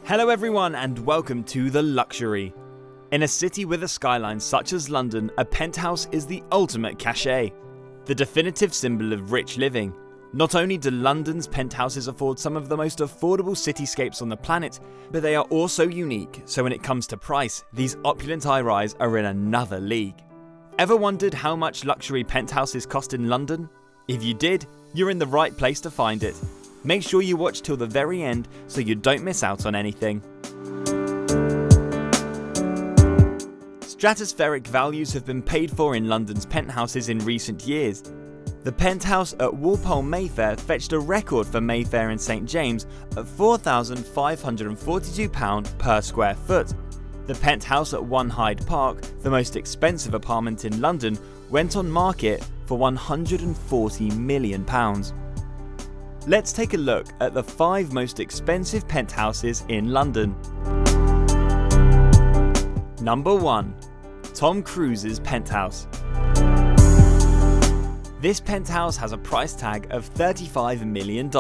Hello everyone and welcome to The Luxury. In a city with a skyline such as London, a penthouse is the ultimate cachet, the definitive symbol of rich living. Not only do London's penthouses afford some of the most affordable cityscapes on the planet, but they are also unique, so when it comes to price, these opulent high-rise are in another league. Ever wondered how much luxury penthouses cost in London? If you did, you're in the right place to find it. Make sure you watch till the very end so you don't miss out on anything. Stratospheric values have been paid for in London's penthouses in recent years. The penthouse at Walpole Mayfair fetched a record for Mayfair in St James at £4,542 per square foot. The penthouse at One Hyde Park, the most expensive apartment in London, went on market for £140 million. Let's take a look at the 5 most expensive penthouses in London. Number 1. Tom Cruise's penthouse. This penthouse has a price tag of $35 million.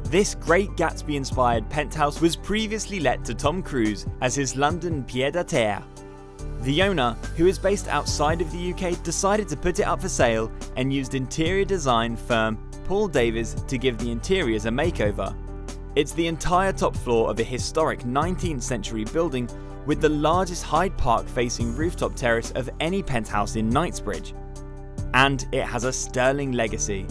This Great Gatsby-inspired penthouse was previously let to Tom Cruise as his London pied-à-terre. The owner, who is based outside of the UK, decided to put it up for sale and used interior design firm Paul Davies to give the interiors a makeover. It's the entire top floor of a historic 19th century building with the largest Hyde Park facing rooftop terrace of any penthouse in Knightsbridge. And it has a sterling legacy.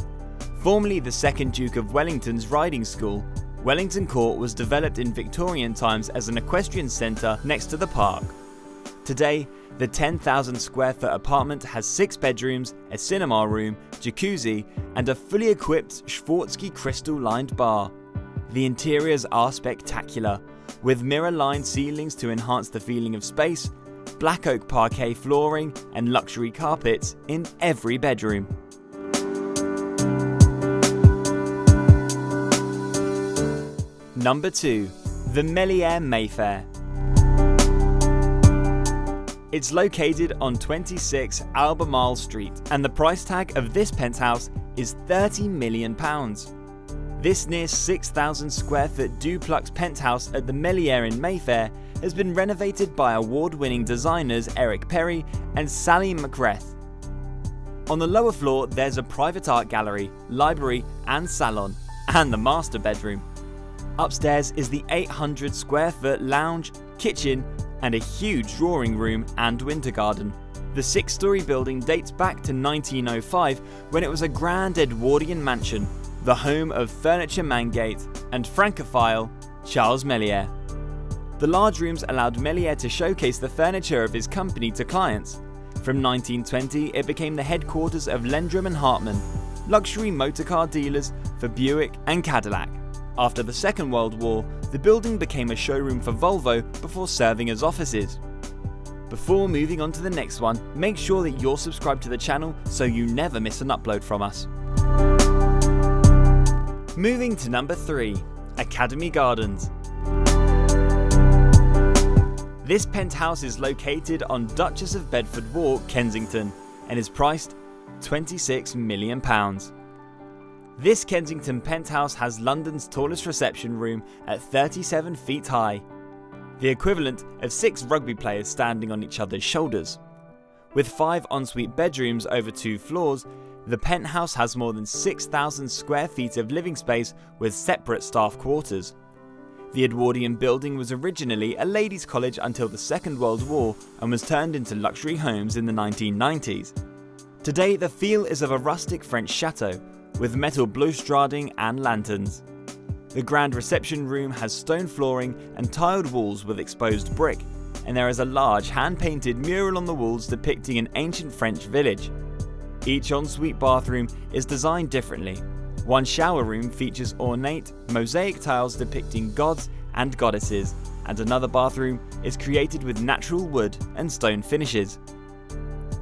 Formerly the 2nd Duke of Wellington's riding school, Wellington Court was developed in Victorian times as an equestrian centre next to the park. Today, the 10,000 square foot apartment has 6 bedrooms, a cinema room, jacuzzi, and a fully equipped Schwarzsky crystal-lined bar. The interiors are spectacular, with mirror-lined ceilings to enhance the feeling of space, black oak parquet flooring, and luxury carpets in every bedroom. Number 2. The Mellier Mayfair. It's located on 26 Albemarle Street, and the price tag of this penthouse is £30 million. This near 6,000 square foot duplex penthouse at the Mellier in Mayfair has been renovated by award-winning designers Eric Perry and Sally McGrath. On the lower floor there's a private art gallery, library and salon, and the master bedroom. Upstairs is the 800 square foot lounge, kitchen, and a huge drawing room and winter garden. The 6-storey building dates back to 1905 when it was a grand Edwardian mansion, the home of furniture magnate and Francophile Charles Mellier. The large rooms allowed Mellier to showcase the furniture of his company to clients. From 1920 it became the headquarters of Landrum and Hartman, luxury motorcar dealers for Buick and Cadillac. After the Second World War, the building became a showroom for Volvo before serving as offices. Before moving on to the next one, make sure that you're subscribed to the channel so you never miss an upload from us. Moving to number 3, Academy Gardens. This penthouse is located on Duchess of Bedford Walk, Kensington, and is priced £26 million. This Kensington penthouse has London's tallest reception room at 37 feet high, the equivalent of 6 rugby players standing on each other's shoulders. With 5 ensuite bedrooms over 2 floors, the penthouse has more than 6,000 square feet of living space with separate staff quarters. The Edwardian building was originally a ladies' college until the Second World War and was turned into luxury homes in the 1990s. Today the feel is of a rustic French chateau, with metal balustrading and lanterns. The grand reception room has stone flooring and tiled walls with exposed brick, and there is a large hand-painted mural on the walls depicting an ancient French village. Each ensuite bathroom is designed differently. One shower room features ornate mosaic tiles depicting gods and goddesses, and another bathroom is created with natural wood and stone finishes.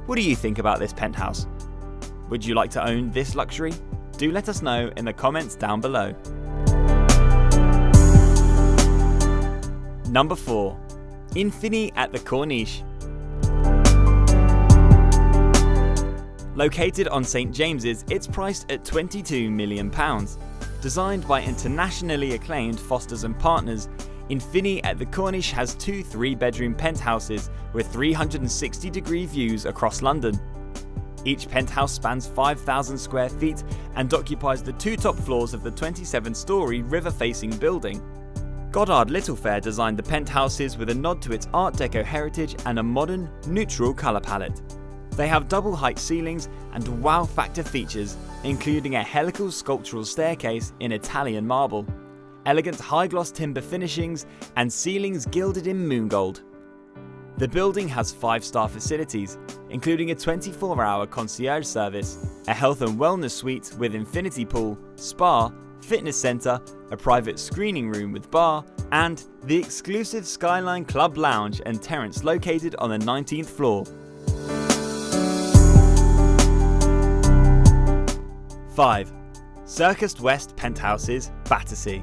What do you think about this penthouse? Would you like to own this luxury? Do let us know in the comments down below. Number 4. Infini at the Corniche. Located on St James's, it's priced at £22 million. Designed by internationally acclaimed Fosters & Partners, Infini at the Corniche has 2 3-bedroom penthouses with 360-degree views across London. Each penthouse spans 5,000 square feet and occupies the 2 top floors of the 27-storey river-facing building. Goddard Littlefair designed the penthouses with a nod to its Art Deco heritage and a modern, neutral colour palette. They have double-height ceilings and wow-factor features, including a helical sculptural staircase in Italian marble, elegant high-gloss timber finishings, and ceilings gilded in moon gold. The building has 5-star facilities, including a 24-hour concierge service, a health and wellness suite with infinity pool, spa, fitness centre, a private screening room with bar, and the exclusive Skyline Club Lounge and terrace located on the 19th floor. 5. Circus West Penthouses, Battersea.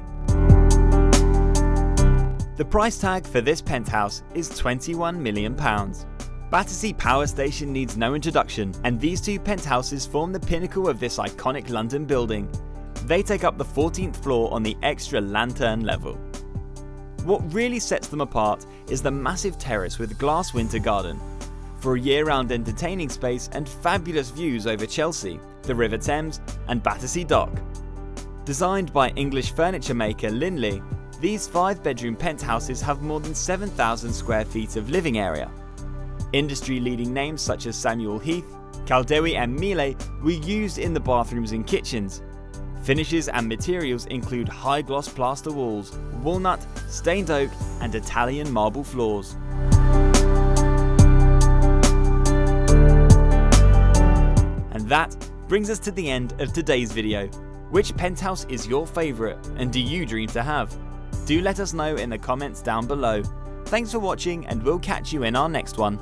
The price tag for this penthouse is £21 million. Battersea Power Station needs no introduction, and these 2 penthouses form the pinnacle of this iconic London building. They take up the 14th floor on the extra lantern level. What really sets them apart is the massive terrace with glass winter garden, for a year-round entertaining space and fabulous views over Chelsea, the River Thames and Battersea Dock. Designed by English furniture maker Mellier, these 5-bedroom penthouses have more than 7,000 square feet of living area. Industry-leading names such as Samuel Heath, Caldewi and Miele were used in the bathrooms and kitchens. Finishes and materials include high-gloss plaster walls, walnut, stained oak and Italian marble floors. And that brings us to the end of today's video. Which penthouse is your favourite and do you dream to have? Do let us know in the comments down below. Thanks for watching and we'll catch you in our next one.